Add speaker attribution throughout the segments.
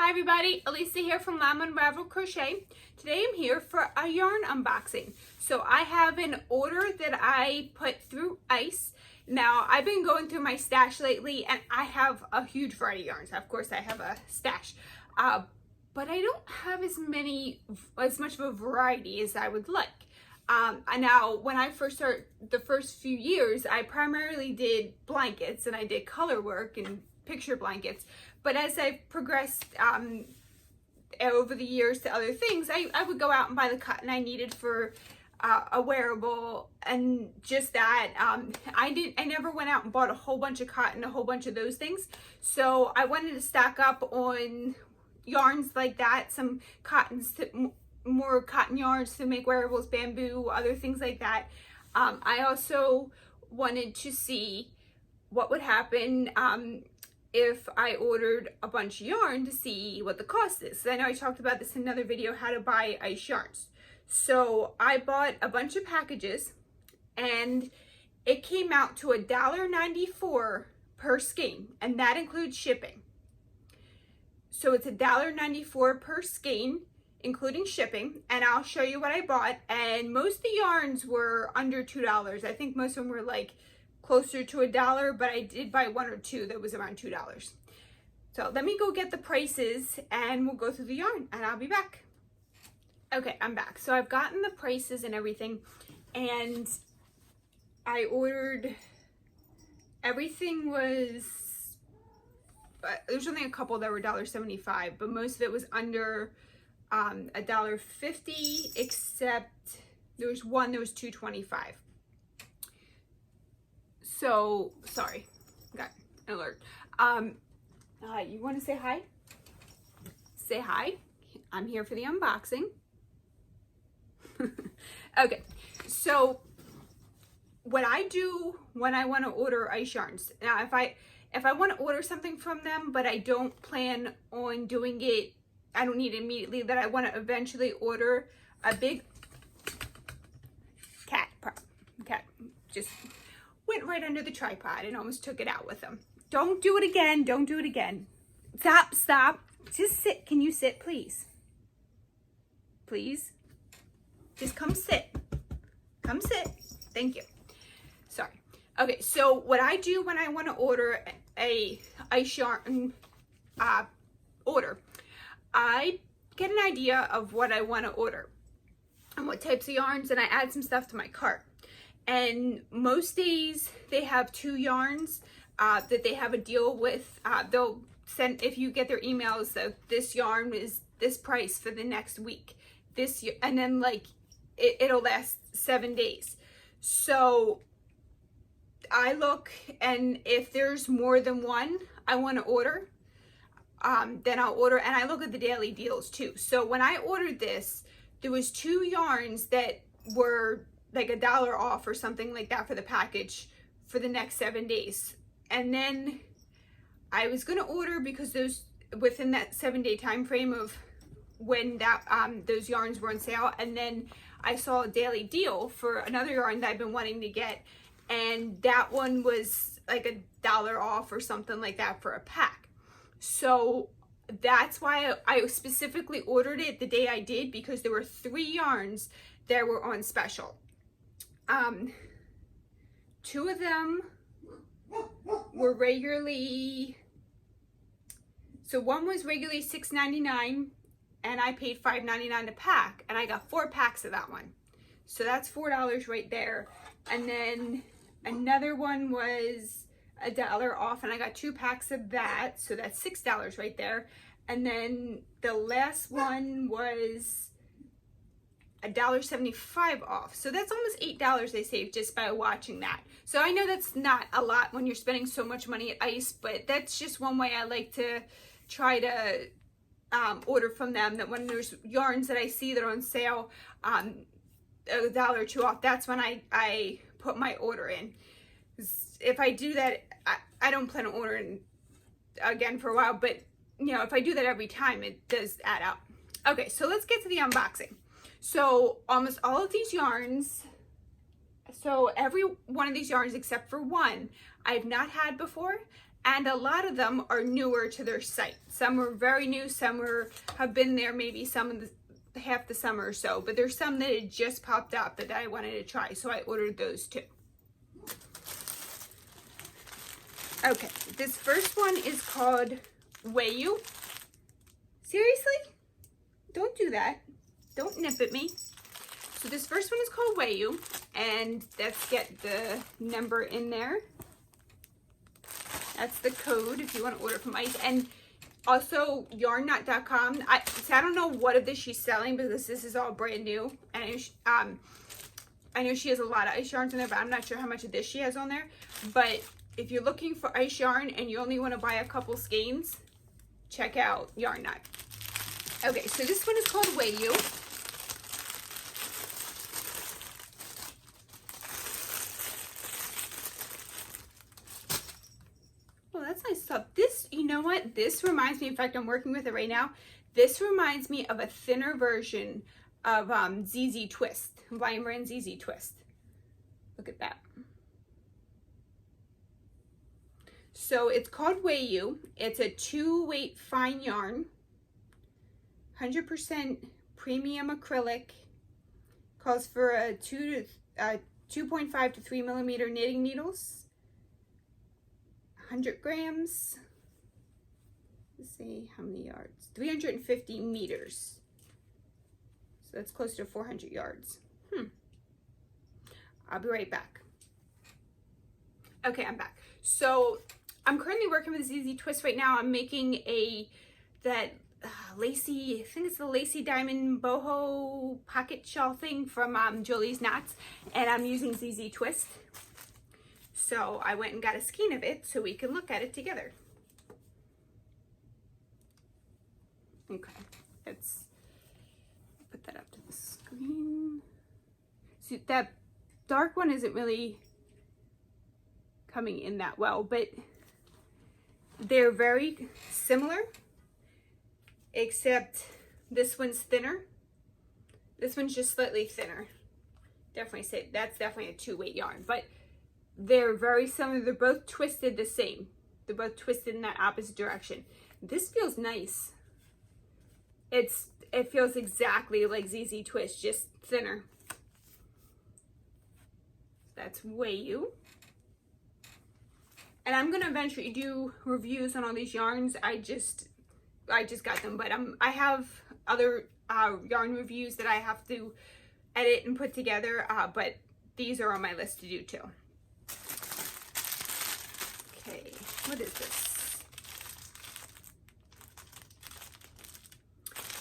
Speaker 1: Hi everybody, Elisa here from Llama Unraveled Crochet. Today I'm here for a yarn unboxing. So I have an order that I put through ice. Now I've been going through my stash lately and I have a huge variety of yarns. Of course I have a stash, but I don't have as much of a variety as I would like. Now when I first started, the first few years, I primarily did blankets and I did color work and picture blankets. But as I've progressed over the years to other things, I would go out and buy the cotton I needed for a wearable and just that. I never went out and bought a whole bunch of cotton, a whole bunch of those things. So I wanted to stock up on yarns like that, some cottons, more cotton yarns to make wearables, bamboo, other things like that. I also wanted to see what would happen if I ordered a bunch of yarn to see what the cost is. So I know I talked about this in another video, how to buy ice yarns. So I bought a bunch of packages and it came out to $1.94 per skein, and that includes shipping. So it's $1.94 per skein, including shipping, and I'll show you what I bought. And most of the yarns were under $2. I think most of them were like closer to $1, but I did buy one or two that was around $2. So let me go get the prices and we'll go through the yarn and I'll be back. Okay, I'm back. So I've gotten the prices and everything, and I ordered, everything was, there's only a couple that were $1.75, but most of it was under $1.50, except there was one that was $2.25. So, sorry, got an alert. You want to say hi? Say hi. I'm here for the unboxing. Okay, so what I do when I want to order ice yarns, now if I want to order something from them, but I don't plan on doing it, I don't need it immediately, that I want to eventually order a big cat just went right under the tripod and almost took it out with them. Don't do it again. Don't do it again. Stop. Just sit. Can you sit, please? Please? Just come sit. Come sit. Thank you. Sorry. Okay, so what I do when I want to order a ice yarn order, I get an idea of what I want to order and what types of yarns, and I add some stuff to my cart. And most days they have two yarns that they have a deal with. They'll send, if you get their emails, that this yarn is this price for the next week. And then like it'll last 7 days. So I look, and if there's more than one I want to order, then I'll order, and I look at the daily deals too. So when I ordered this, there was two yarns that were like $1 off or something like that for the package for the next 7 days. And then I was gonna order, because those, within that 7-day time frame of when that those yarns were on sale, and then I saw a daily deal for another yarn that I've been wanting to get, and that one was like $1 off or something like that for a pack. So that's why I specifically ordered it the day I did, because there were 3 yarns that were on special. 2 of them were regularly, so one was regularly $6.99 and I paid $5.99 a pack, and I got 4 packs of that one. So that's $4 right there. And then another one was $1 off and I got 2 packs of that, so that's $6 right there. And then the last one was $1.75 off, so that's almost $8 they saved just by watching that. So I know that's not a lot when you're spending so much money at ice, but that's just one way I like to try to order from them, that when there's yarns that I see that are on sale, $1 or 2 off, that's when I put my order in. If I do that, I don't plan on ordering again for a while, but you know, if I do that every time, it does add up. Okay, so let's get to the unboxing. So almost all of these yarns, so every one of these yarns except for one, I've not had before, and a lot of them are newer to their site. Some are very new, some have been there maybe some of the half the summer or so, but there's some that had just popped up that I wanted to try, so I ordered those too. Okay, this first one is called Wayu. Seriously? Don't do that. Don't nip at me. So this first one is called Wayu, and let's get the number in there. That's the code if you want to order from Ice. And also yarnnut.com. I don't know what of this she's selling because this is all brand new. And I know she has a lot of ice yarns in there, but I'm not sure how much of this she has on there. But if you're looking for ice yarn and you only want to buy a couple skeins, check out Yarn Nut. Okay, so this one is called Wayu. Oh, that's nice stuff. This, you know what? This reminds me, in fact, I'm working with it right now. This reminds me of a thinner version of ZZ Twist, Llama and ZZ Twist. Look at that. So it's called Wayu. It's a 2-weight fine yarn, 100% premium acrylic. Calls for a 2.5 to 3 millimeter knitting needles, 100 grams. Let's see how many yards. 350 meters. So that's close to 400 yards. I'll be right back. Okay, I'm back. So I'm currently working with ZZ Twist right now. I'm making lacy, I think it's the lacy diamond boho pocket shawl thing from Jolie's Knots, and I'm using ZZ Twist. So I went and got a skein of it so we can look at it together. Okay, let's put that up to the screen. So that dark one isn't really coming in that well, but they're very similar, except this one's thinner. This one's just slightly thinner. Definitely say that's definitely a 2-weight yarn, but they're very similar. They're both twisted the same. They're both twisted in that opposite direction. This feels nice. It feels exactly like ZZ Twist, just thinner. That's Wayu. And I'm gonna eventually do reviews on all these yarns. I just got them, but I have other yarn reviews that I have to edit and put together, but these are on my list to do too. Okay, what is this?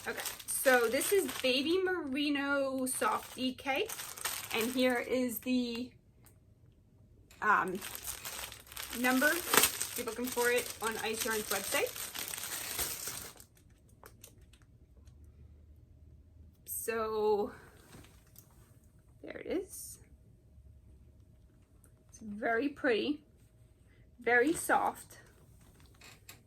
Speaker 1: Okay, so this is Baby Merino Soft DK, and here is the number if you're looking for it on Ice Yarn's website. So there it is. It's very pretty, very soft.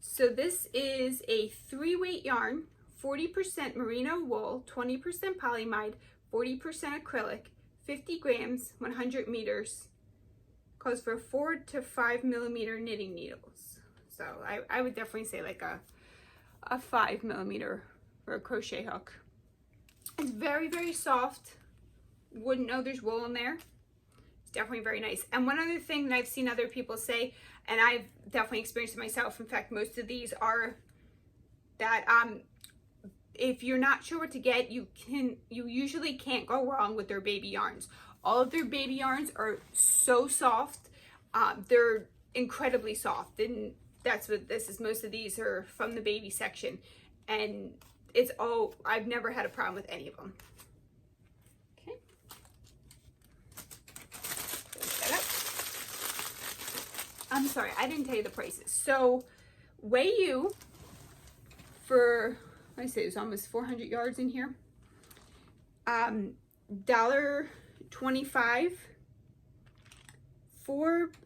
Speaker 1: So this is a 3-weight yarn, 40% merino wool, 20% polyamide, 40% acrylic, 50 grams, 100 meters. Calls for 4 to 5 millimeter knitting needles. So I would definitely say like a 5 millimeter for a crochet hook. It's very, very soft. Wouldn't know there's wool in there. It's definitely very nice. And one other thing that I've seen other people say, and I've definitely experienced it myself, in fact, most of these are that if you're not sure what to get, you usually can't go wrong with their baby yarns. All of their baby yarns are so soft. They're incredibly soft, and that's what this is. Most of these are from the baby section, and I've never had a problem with any of them. Okay. Close that up. I'm sorry, I didn't tell you the prices. So Wayu, for, I say there's almost 400 yards in here. $1.25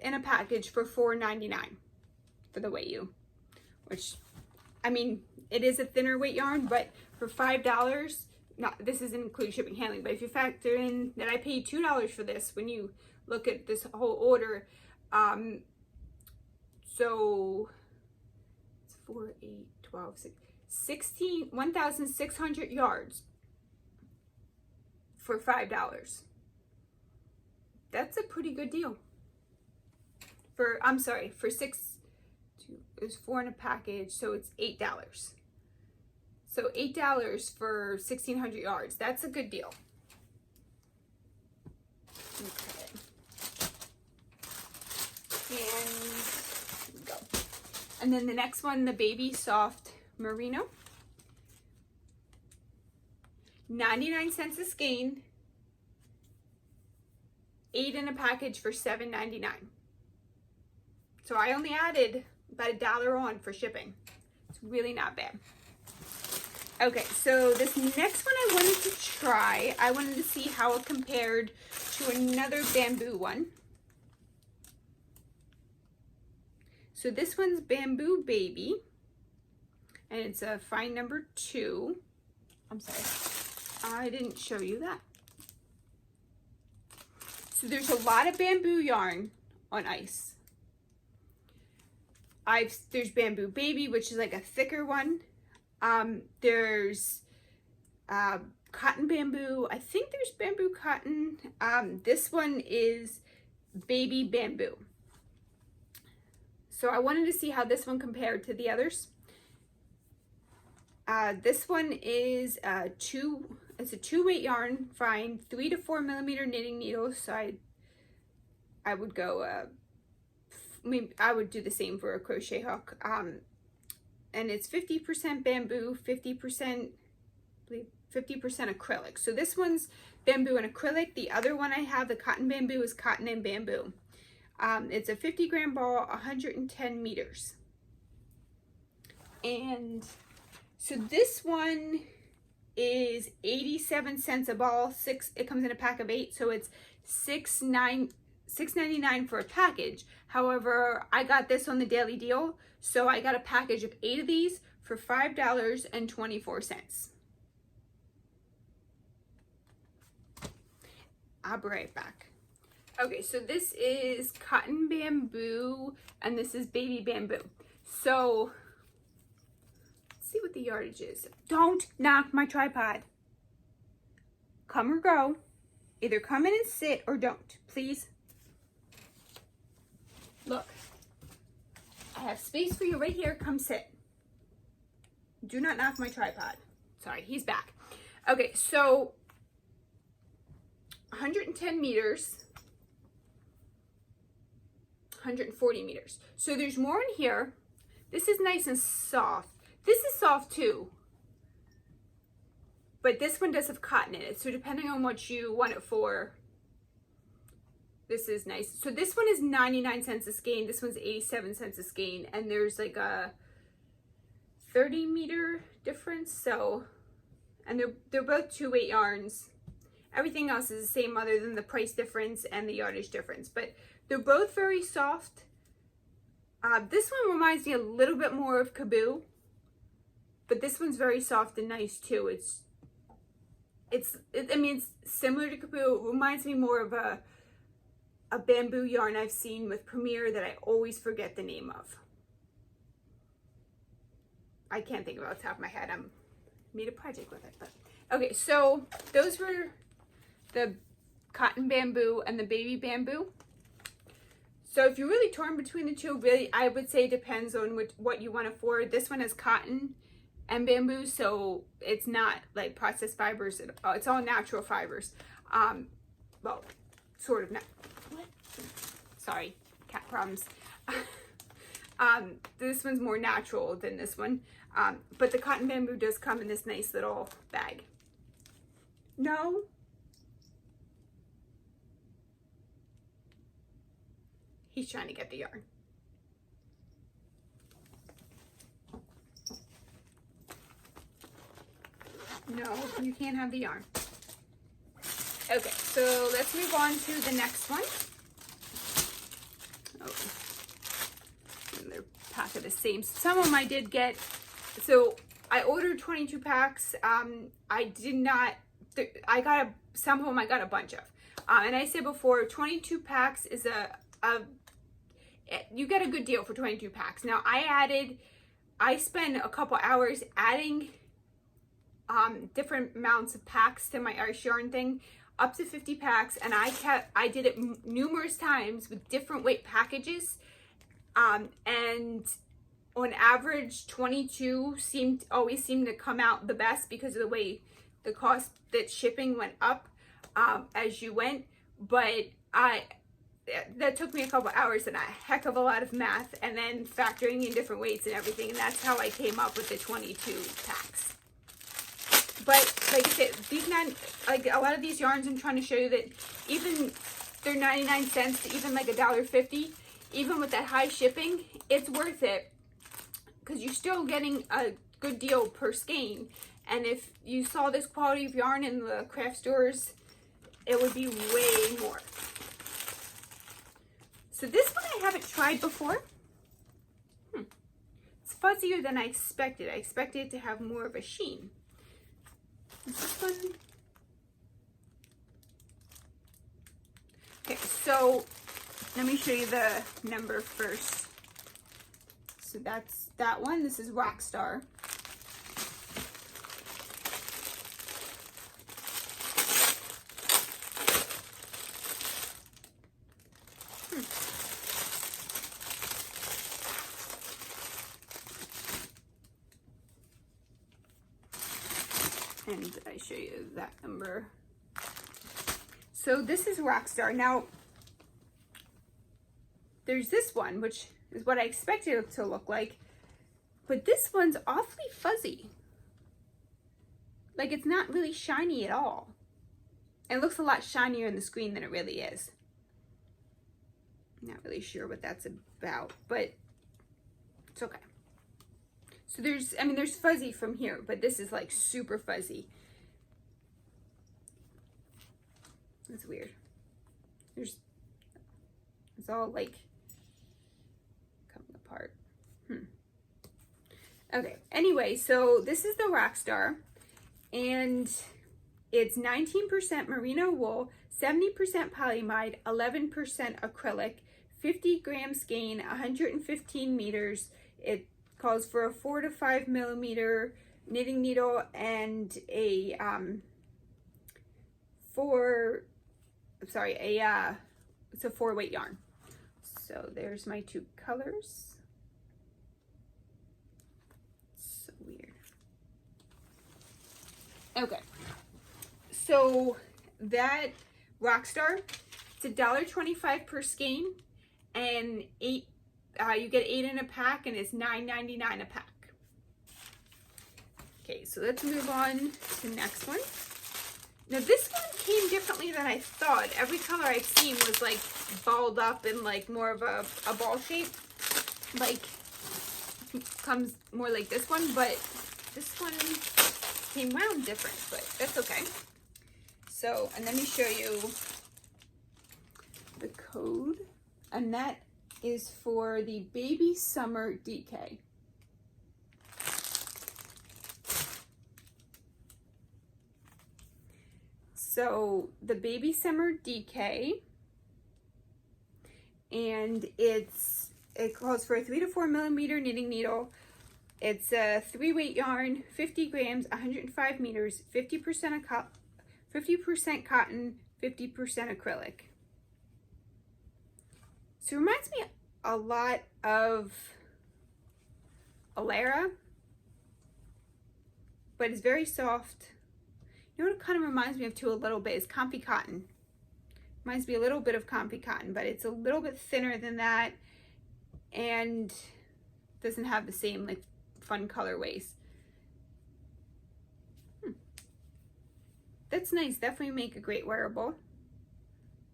Speaker 1: in a package for $4.99 for the Wayu, which, I mean, it is a thinner weight yarn, but for $5, this isn't including shipping and handling, but if you factor in that I paid $2 for this, when you look at this whole order, So it's 4, 8, 12, 16, 1,600 yards for $5. That's a pretty good deal. For, I'm sorry, for it was 4 in a package, so it's $8. So $8 for 1,600 yards. That's a good deal. Okay. And here we go. And then the next one, the Baby Soft Merino. 99 cents a skein. 8 in a package for $7.99. So I only added about $1 on for shipping. It's really not bad. Okay, so this next one I wanted to try. I wanted to see how it compared to another bamboo one. So this one's Bamboo Baby, and it's a fine number 2. I'm sorry, I didn't show you that. So there's a lot of bamboo yarn on ice. There's Bamboo Baby, which is like a thicker one. There's cotton bamboo. I think there's bamboo cotton. This one is Baby Bamboo. So I wanted to see how this one compared to the others. This one is it's a 2-weight yarn, fine, 3 to 4 millimeter knitting needles. So I would go, I would do the same for a crochet hook. And it's 50% bamboo, 50% acrylic. So this one's bamboo and acrylic. The other one I have, the cotton bamboo, is cotton and bamboo. It's a 50-gram ball, 110 meters. And so this one is 87 cents a ball. It comes in a pack of 8, so it's $6.99 for a package. However, I got this on the daily deal, so I got a package of 8 of these for $5.24. I'll be right back. Okay, so this is cotton bamboo, and this is Baby Bamboo. So let's see what the yardage is. Don't knock my tripod. Come or go. Either come in and sit or don't, please. Look, I have space for you right here. Come sit. Do not knock my tripod. Sorry, he's back. Okay, so 110 meters, 140 meters. So there's more in here. This is nice and soft. This is soft too, but this one does have cotton in it. So depending on what you want it for, this is nice. So this one is 99 cents a skein. This one's 87 cents a skein. And there's like a 30-meter difference. So, and they're both 2-weight yarns. Everything else is the same other than the price difference and the yardage difference. But they're both very soft. This one reminds me a little bit more of Kaboo. But this one's very soft and nice too. I mean, it's similar to Kaboo. It reminds me more of a bamboo yarn I've seen with Premier that I always forget the name of. I can't think of it off the top of my head. I made a project with it. But okay, so those were the cotton bamboo and the Baby Bamboo. So if you're really torn between the two, really, I would say it depends on what you want it for. This one has cotton and bamboo, so it's not like processed fibers. It's all natural fibers. Well, sort of not. What? Sorry, cat problems. This one's more natural than this one. But the cotton bamboo does come in this nice little bag. No? He's trying to get the yarn. No, you can't have the yarn. Okay, so let's move on to the next one. Oh, and they're packed of the same. Some of them I did get. So I ordered 22 packs. I did not. I got some of them. I got a bunch of. And I said before, 22 packs is you get a good deal for 22 packs. Now I spent a couple hours adding different amounts of packs to my ice yarn thing, up to 50 packs, and I did it numerous times with different weight packages, and on average 22 always seemed to come out the best because of the way the cost that shipping went up as you went. But that took me a couple hours and a heck of a lot of math, and then factoring in different weights and everything, and that's how I came up with the 22 packs. But like I said, like a lot of these yarns, I'm trying to show you that even they're 99 cents to even like $1.50, even with that high shipping, it's worth it because you're still getting a good deal per skein. And if you saw this quality of yarn in the craft stores, it would be way more. So this one I haven't tried before. It's fuzzier than I expected. I expected it to have more of a sheen. Is this one? Okay, so let me show you the number first. So that's that one. This is Rockstar. And did I show you that number? So this is Rockstar. Now, there's this one, which is what I expected it to look like, but this one's awfully fuzzy. Like, it's not really shiny at all. It looks a lot shinier in the screen than it really is. Not really sure what that's about, but it's okay. So there's fuzzy from here, but this is like super fuzzy. That's weird. It's all like coming apart. Okay, anyway, so this is the Rockstar, and it's 19% merino wool, 70% polyamide, 11% acrylic, 50 gram skein, 115 meters. It calls for a 4 to 5 millimeter knitting needle and a it's a 4-weight yarn. So there's my two colors. So weird. Okay, so that Rockstar, it's $1.25 per skein, and you get 8 in a pack, and it's $9.99 a pack. Okay, so let's move on to the next one. Now this one came differently than I thought. Every color I've seen was like balled up in like more of a ball shape. Like, comes more like this one, but this one came wound different, but that's okay. So, and let me show you the code, and that is for the Baby Summer DK. So the Baby Summer DK, and it calls for a 3 to 4 millimeter knitting needle. It's a 3-weight yarn, 50 grams, 105 meters, 50% cotton, 50% acrylic. So it reminds me a lot of Alara, but it's very soft. You know what it kind of reminds me of too a little bit is Comfy Cotton. Reminds me a little bit of Comfy Cotton, but it's a little bit thinner than that and doesn't have the same like fun colorways. That's nice. Definitely make a great wearable.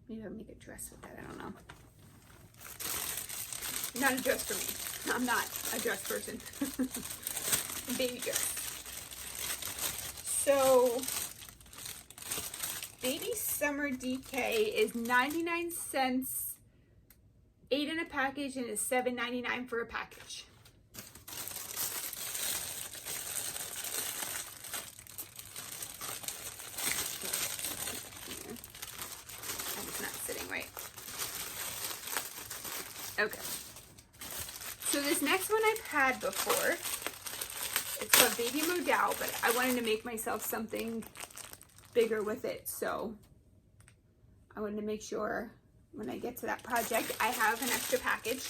Speaker 1: Maybe I'll make a dress with that. I don't know. Not a dress for me. I'm not a dress person. Baby dress. So Baby Summer DK is 99 cents, 8 in a package, and it's $7.99 for a package. It's not sitting right. Okay. So this next one I've had before. It's called Baby Modal, but I wanted to make myself something bigger with it. So I wanted to make sure when I get to that project, I have an extra package.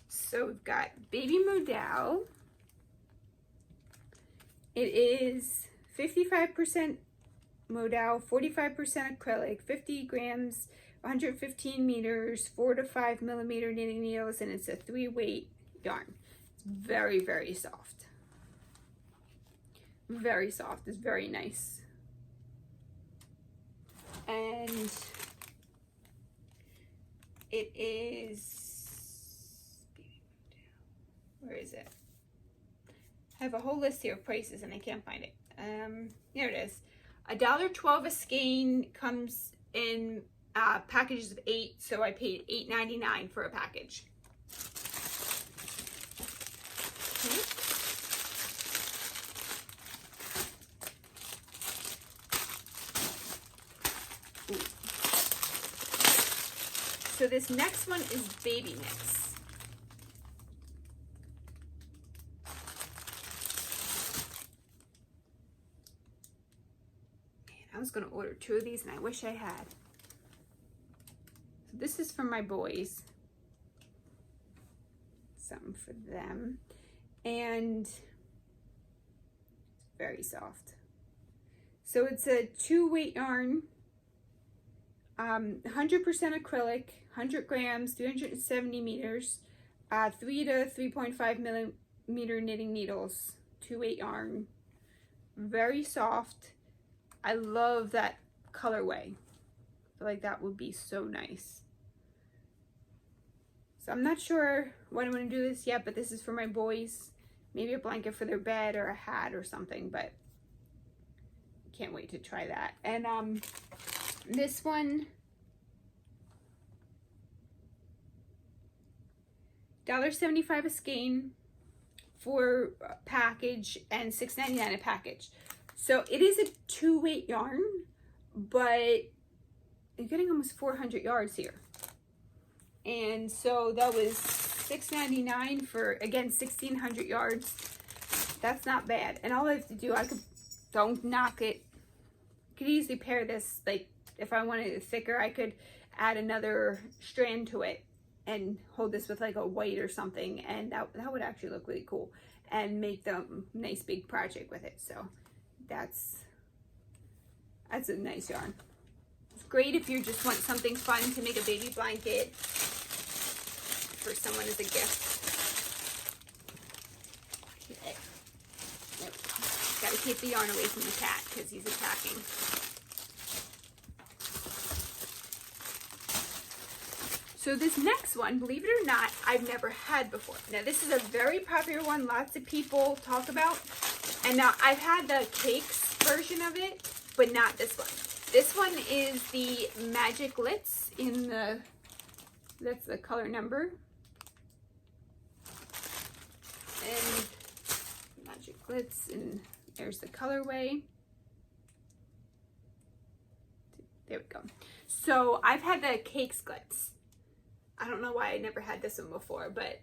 Speaker 1: So we've got Baby Modal. It is 55% Modal, 45% acrylic, 50 grams, 115 meters, 4 to 5 millimeter knitting needles, and it's a 3-weight yarn. It's very, very soft. Very soft. It's very nice. And it is, where is it? I have a whole list here of prices and I can't find it. Here it is. $1.12 a skein, comes in packages of 8, so I paid $8.99 for a package. Okay. So this next one is Baby Mix. I was going to order 2 of these and I wish I had. So this is for my boys. Something for them. And it's very soft. So it's a 2-weight yarn. 100% acrylic, 100 grams, 370 meters, 3 to 3.5 millimeter knitting needles, 2-weight yarn. Very soft. I love that colorway. I feel like that would be so nice. So I'm not sure when I'm going to do this yet, but this is for my boys. Maybe a blanket for their bed or a hat or something, but can't wait to try that. And this one, $1.75 a skein for a package and $6.99 a package. So it is a 2-weight yarn, but you're getting almost 400 yards here. And so that was $6.99 for, again, 1,600 yards. That's not bad. And all I have to do, don't knock it. I could easily pair this, like if I wanted it thicker, I could add another strand to it and hold this with like a white or something. And that would actually look really cool and make the nice big project with it. So that's a nice yarn. It's great if you just want something fun to make a baby blanket for someone as a gift. Okay. Nope. Gotta keep the yarn away from the cat because he's attacking. So this next one, believe it or not, I've never had before. Now this is a very popular one, lots of people talk about. And now I've had the cakes version of it, but not this one. This one is the Magic Glitz in the, that's the color number. And Magic Glitz, and there's the colorway. There we go. So I've had the Cakes Glitz. I don't know why I never had this one before, but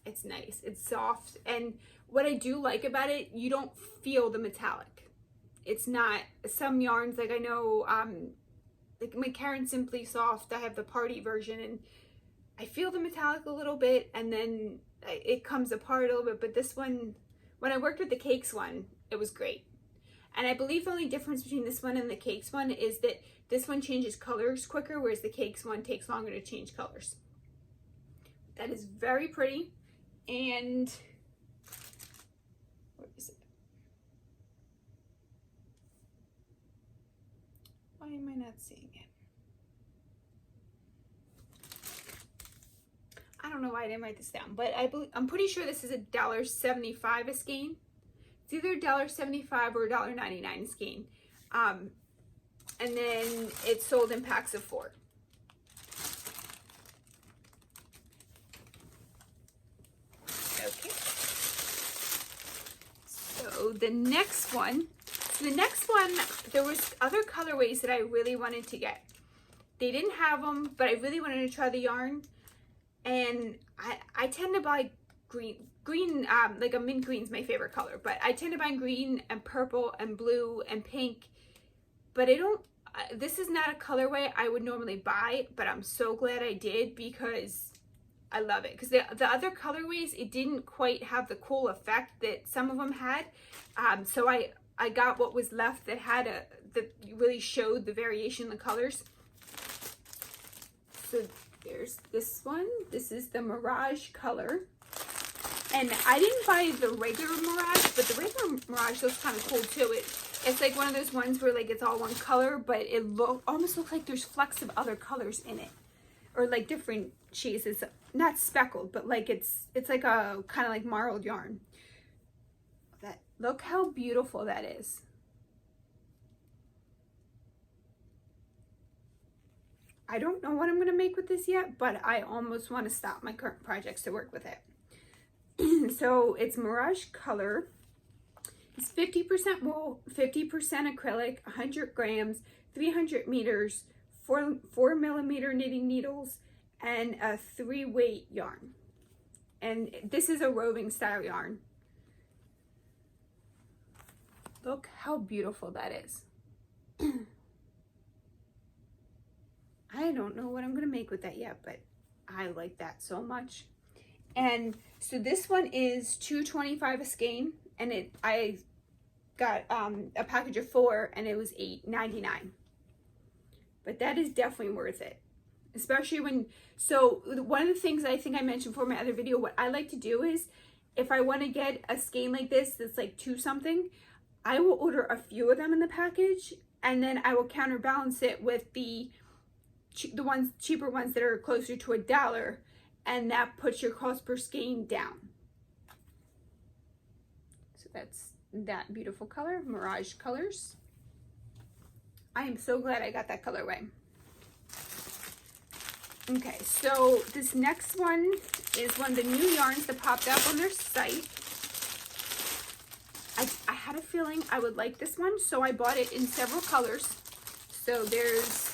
Speaker 1: it's nice. It's soft. And what I do like about it, you don't feel the metallic. It's not, some yarns, like I know, like my Karen Simply Soft, I have the party version, and I feel the metallic a little bit, and then it comes apart a little bit. But this one, when I worked with the Cakes one, it was great. And I believe the only difference between this one and the Cakes one is that this one changes colors quicker, whereas the Cakes one takes longer to change colors. That is very pretty. And where is it? Why am I not seeing it? I don't know why I didn't write this down, but I'm pretty sure this is $1.75 a skein. It's either $1.75 or $1.99 a skein. And then it's sold in packs of 4. Okay. So the next one, there was other colorways that I really wanted to get. They didn't have them, but I really wanted to try the yarn. and I tend to buy green, like a mint green is my favorite color, but I tend to buy green and purple and blue and pink, but this is not a colorway I would normally buy, but I'm so glad I did because I love it. Because the other colorways, it didn't quite have the cool effect that some of them had. So I got what was left that had that really showed the variation in the colors. So there's this one. This is the Mirage color. And I didn't buy the regular Mirage, but the regular Mirage looks kind of cool too. It's like one of those ones where like it's all one color, but it almost looks like there's flecks of other colors in it, or like different shades. It's not speckled, but like it's like a kind of like marled yarn. Look how beautiful that is. I don't know what I'm going to make with this yet, but I almost want to stop my current projects to work with it. So it's Mirage color. It's 50% wool, 50% acrylic, 100 grams, 300 meters, 4 millimeter knitting needles, and a 3-weight yarn. And this is a roving style yarn. Look how beautiful that is. I don't know what I'm gonna make with that yet, but I like that so much. And so this one is $2.25 a skein, and I got a package of 4, and it was $8.99. But that is definitely worth it, especially when. So one of the things I think I mentioned for my other video, what I like to do is, if I want to get a skein like this that's like 2 something, I will order a few of them in the package, and then I will counterbalance it with the cheaper ones that are closer to $1, and that puts your cost per skein down. So that's that beautiful color, Mirage colors. I am so glad I got that colorway. Okay, so this next one is one of the new yarns that popped up on their site. I had a feeling I would like this one, so I bought it in several colors. So there's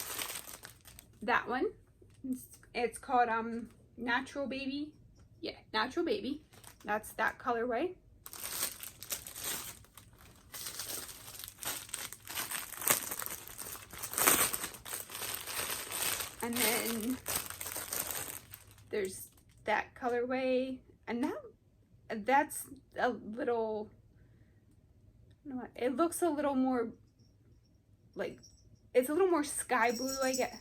Speaker 1: that one. It's called Natural Baby. Yeah, Natural Baby. That's that colorway. And then there's that colorway, and that's a little, it looks a little more like, it's a little more sky blue, I guess.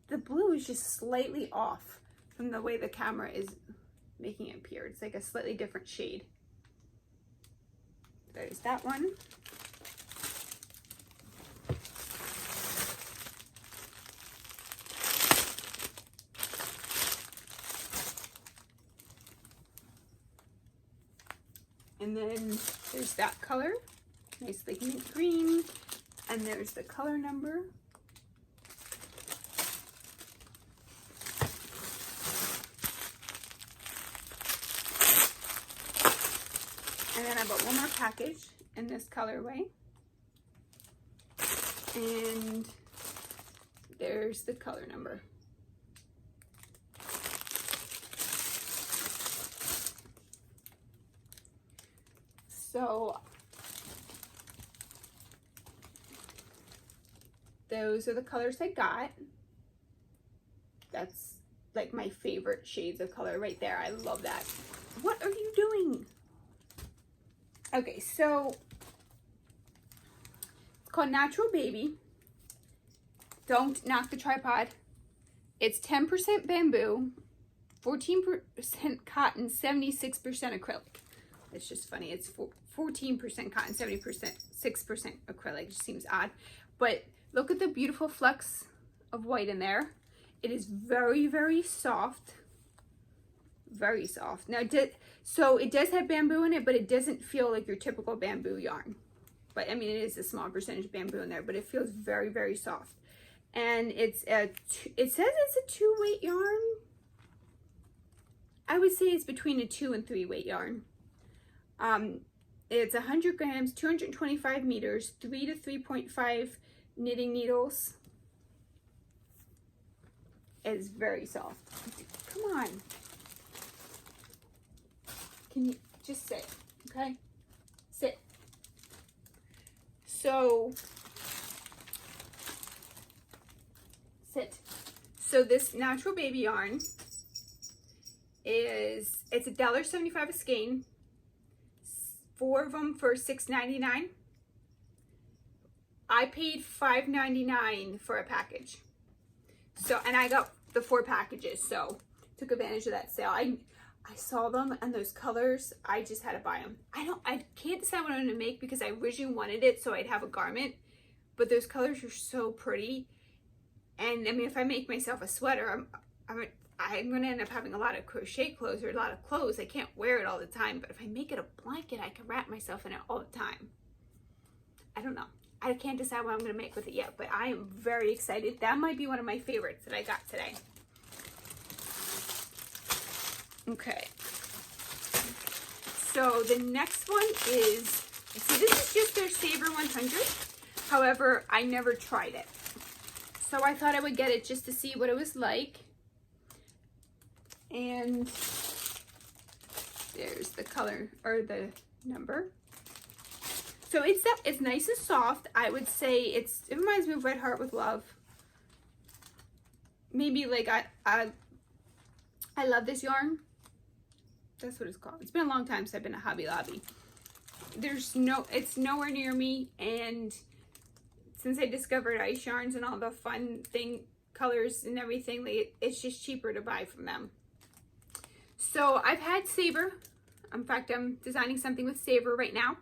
Speaker 1: The blue is just slightly off from the way the camera is making it appear. It's like a slightly different shade. There's that one. And then there's that color, nice like mint green, and there's the color number. And then I bought one more package in this colorway. And there's the color number. So those are the colors I got. That's like my favorite shades of color right there. I love that. What are you doing? Okay, so it's called Natural Baby. Don't knock the tripod. It's 10% bamboo, 14% cotton, 76% acrylic. It's just funny. It's 14% cotton, 6% acrylic. It just seems odd. But look at the beautiful flecks of white in there. It is very, very soft. Very soft. Now, so it does have bamboo in it, but it doesn't feel like your typical bamboo yarn. But I mean, it is a small percentage bamboo in there, but it feels very, very soft. And it says it's a 2-weight yarn. I would say it's between a 2 and 3 weight yarn. It's 100 grams, 225 meters, 3 to 3.5 knitting needles. is very soft. Come on. Can you just sit, okay? Sit. So, sit. So this natural baby yarn is, it's $1.75 a skein. 4 of them for $6.99. I paid $5.99 for a package. So, and I got the 4 packages, so took advantage of that sale. I saw them and those colors, I just had to buy them. I can't decide what I'm gonna make because I originally wanted it so I'd have a garment, but those colors are so pretty. And I mean, if I make myself a sweater, I'm gonna end up having a lot of crochet clothes or a lot of clothes. I can't wear it all the time, but if I make it a blanket, I can wrap myself in it all the time. I don't know. I can't decide what I'm gonna make with it yet, but I am very excited. That might be one of my favorites that I got today. Okay. So the next one is, so this is just their Saver 100. However, I never tried it. So I thought I would get it just to see what it was like. And there's the color or the number. So it's nice and soft. I would say it reminds me of Red Heart with Love. Maybe like I love this yarn. That's what it's called. It's been a long time since I've been to Hobby Lobby. It's nowhere near me, and since I discovered ice yarns and all the fun colors and everything, it's just cheaper to buy from them. So I've had Saver. In fact, I'm designing something with Saver right now.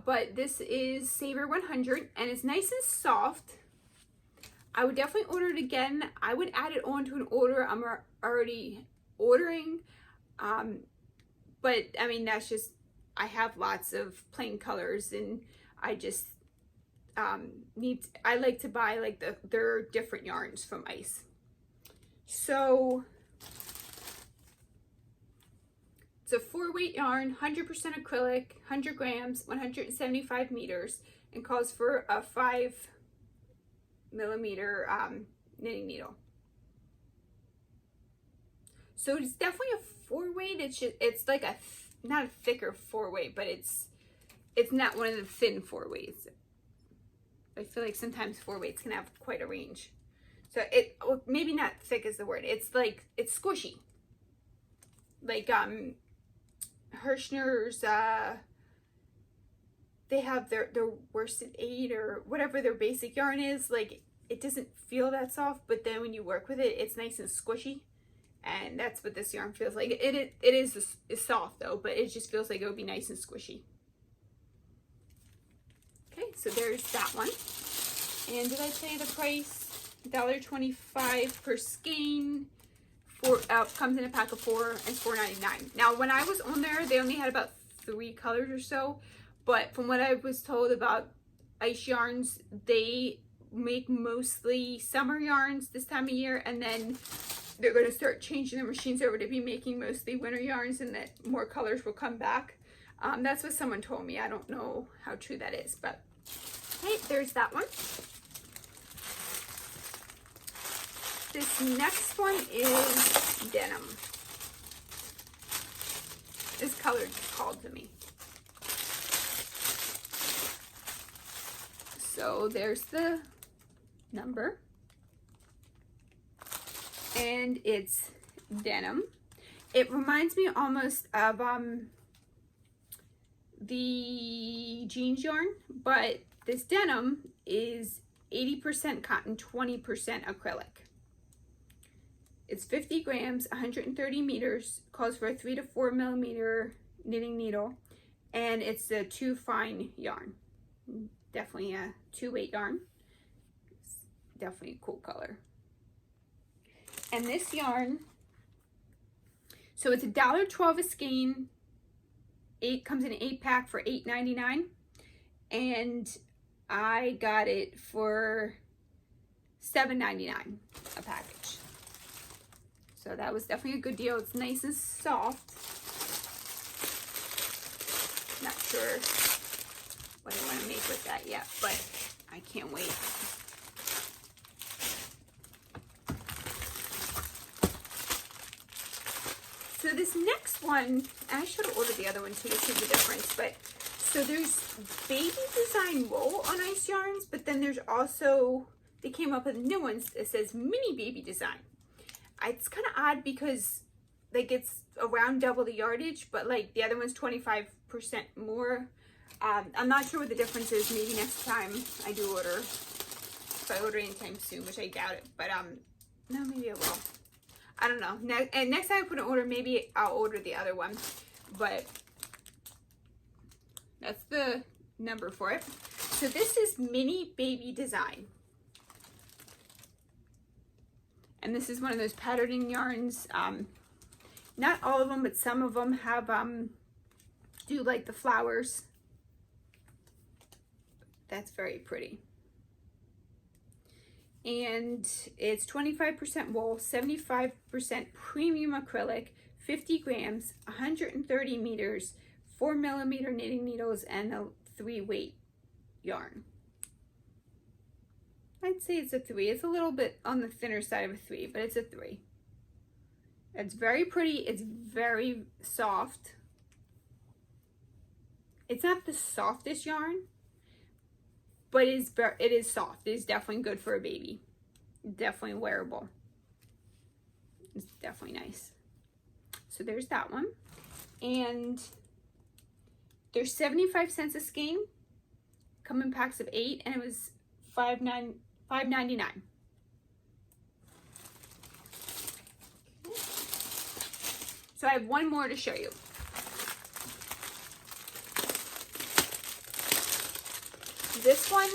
Speaker 1: But this is Saver 100, and it's nice and soft. I would definitely order it again. I would add it on to an order I'm already ordering. But I mean, that's just, I have lots of plain colors, and I just I like to buy like their different yarns from Ice. So it's a 4-weight yarn, 100% acrylic, 100 grams, 175 meters, and calls for a 5mm knitting needle. So it's definitely a 4-weight. It's like not a thicker 4-weight, but it's not one of the thin 4-weights. I feel like sometimes 4-weights can have quite a range. So well, maybe not thick is the word. It's squishy. Like Hirschner's, they have their worsted 8 or whatever their basic yarn is. Like, it doesn't feel that soft, but then when you work with it, it's nice and squishy. And that's what this yarn feels like. It is soft though, but it just feels like it would be nice and squishy. Okay, so there's that one. And did I say the price? $1.25 per skein. Comes in a pack of 4 and $4.99. Now, when I was on there, they only had about 3 colors or so. But from what I was told about Ice yarns, they make mostly summer yarns this time of year, and then they're going to start changing their machines over to be making mostly winter yarns, and that more colors will come back. That's what someone told me. I don't know how true that is, but okay, there's that one. This next one is denim. This color just called to me. So there's the number. And it's denim. It reminds me almost of the jeans yarn, but this denim is 80% cotton, 20% acrylic. It's 50 grams, 130 meters, calls for a 3 to 4 millimeter knitting needle, and it's a 2 fine yarn. Definitely a 2-weight yarn. It's definitely a cool color. And this yarn, so it's $1.12 a skein. Comes in an 8-pack for $8.99, and I got it for $7.99 a package. So that was definitely a good deal. It's nice and soft. Not sure what I want to make with that yet, but I can't wait. So this next one, and I should have ordered the other one too to see the difference, but so there's baby design wool on Ice Yarns, but then there's also, they came up with new ones. It says mini baby design. It's kind of odd because like it's around double the yardage, but like the other one's 25% more. I'm not sure what the difference is. Maybe next time I do order, if I order anytime soon, which I doubt it, but no, maybe I will. I don't know. Next time I put an order, maybe I'll order the other one, but that's the number for it. So this is mini baby design. And this is one of those patterning yarns. Not all of them, but some of them have, do like the flowers. That's very pretty. And it's 25% wool, 75% premium acrylic, 50 grams, 130 meters, 4mm knitting needles, and a 3-weight yarn. I'd say it's a 3. It's a little bit on the thinner side of a 3, but it's a 3. It's very pretty. It's very soft. It's not the softest yarn, but it is soft. It is definitely good for a baby. Definitely wearable. It's definitely nice. So there's that one. And there's 75 cents a skein. Come in packs of 8, and it was $5.99. So I have one more to show you. This one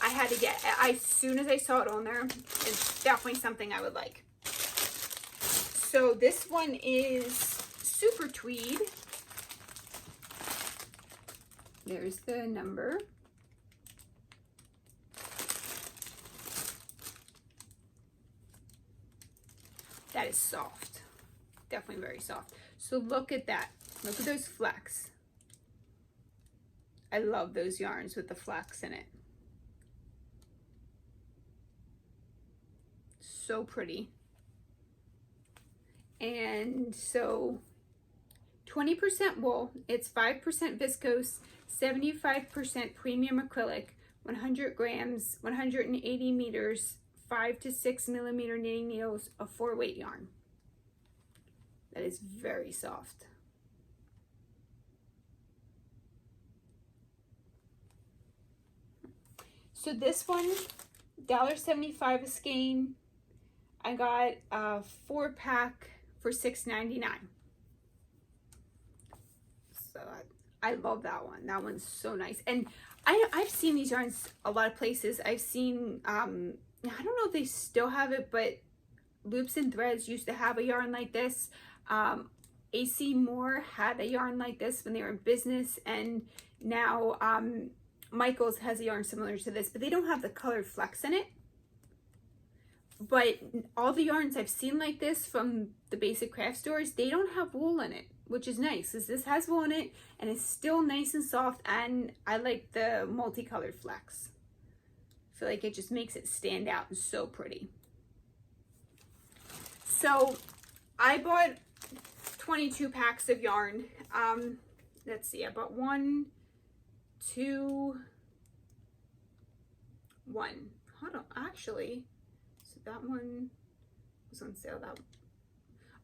Speaker 1: I had to get. As soon as I saw it on there, it's definitely something I would like. So this one is super tweed. There's the number. That is soft. Definitely very soft. So look at that. Look at those flecks. I love those yarns with the flecks in it. So pretty. And so 20% wool, it's 5% viscose, 75% premium acrylic, 100 grams, 180 meters, 5 to 6mm knitting needles, a 4-weight yarn. That is very soft. So this one, $1.75 a skein. I got a 4-pack for $6.99. So I love that one. That one's so nice. And I've seen these yarns a lot of places. I've seen, I don't know if they still have it, but Loops and Threads used to have a yarn like this. AC Moore had a yarn like this when they were in business, and now Michaels has a yarn similar to this, but they don't have the colored flecks in it. But all the yarns I've seen like this from the basic craft stores, they don't have wool in it, which is nice, because this has wool in it and it's still nice and soft, and I like the multicolored flecks. I feel like it just makes it stand out and so pretty. So I bought 22 packs of yarn. Let's see, I bought 1, 2, 1. Hold on, actually, so that one was on sale. That one.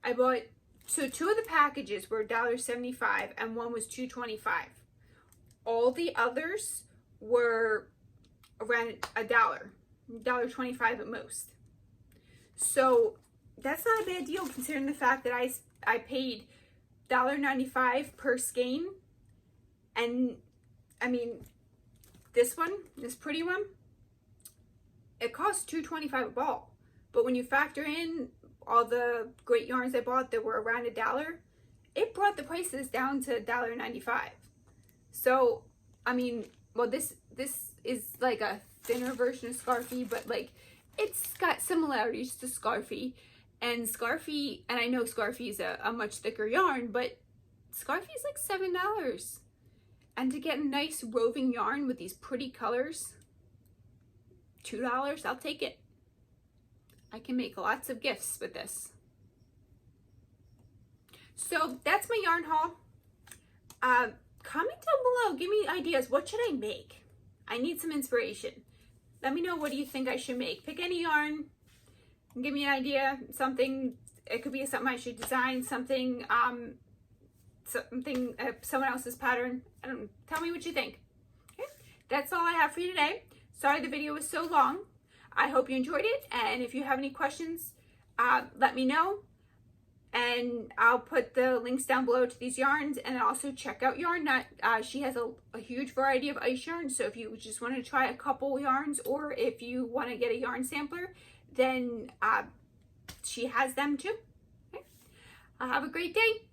Speaker 1: I bought, so 2 of the packages were $1.75 and 1 was $2.25. All the others were around $1.25 at most. So that's not a bad deal considering the fact that I paid $1.95 per skein. And I mean, this one, this pretty one, it costs $2.25 a ball. But when you factor in all the great yarns I bought that were around $1, it brought the prices down to $1.95. So, I mean, well, this is like a thinner version of Scarfie, but like it's got similarities to Scarfie. And Scarfie, and I know Scarfie is a much thicker yarn, but Scarfie is like $7. And to get a nice roving yarn with these pretty colors, $2, I'll take it. I can make lots of gifts with this. So that's my yarn haul. Comment down below, give me ideas. What should I make? I need some inspiration. Let me know, what do you think I should make? Pick any yarn and give me an idea. Something, it could be something I should design, something someone else's pattern. I don't know. Tell me what you think. Okay, that's all I have for you today. Sorry the video was so long. I hope you enjoyed it, and if you have any questions, let me know. And I'll put the links down below to these yarns, and also check out Yarn Nut. She has a huge variety of ice yarns, so if you just want to try a couple yarns, or if you want to get a yarn sampler, then she has them too. Okay. Have a great day.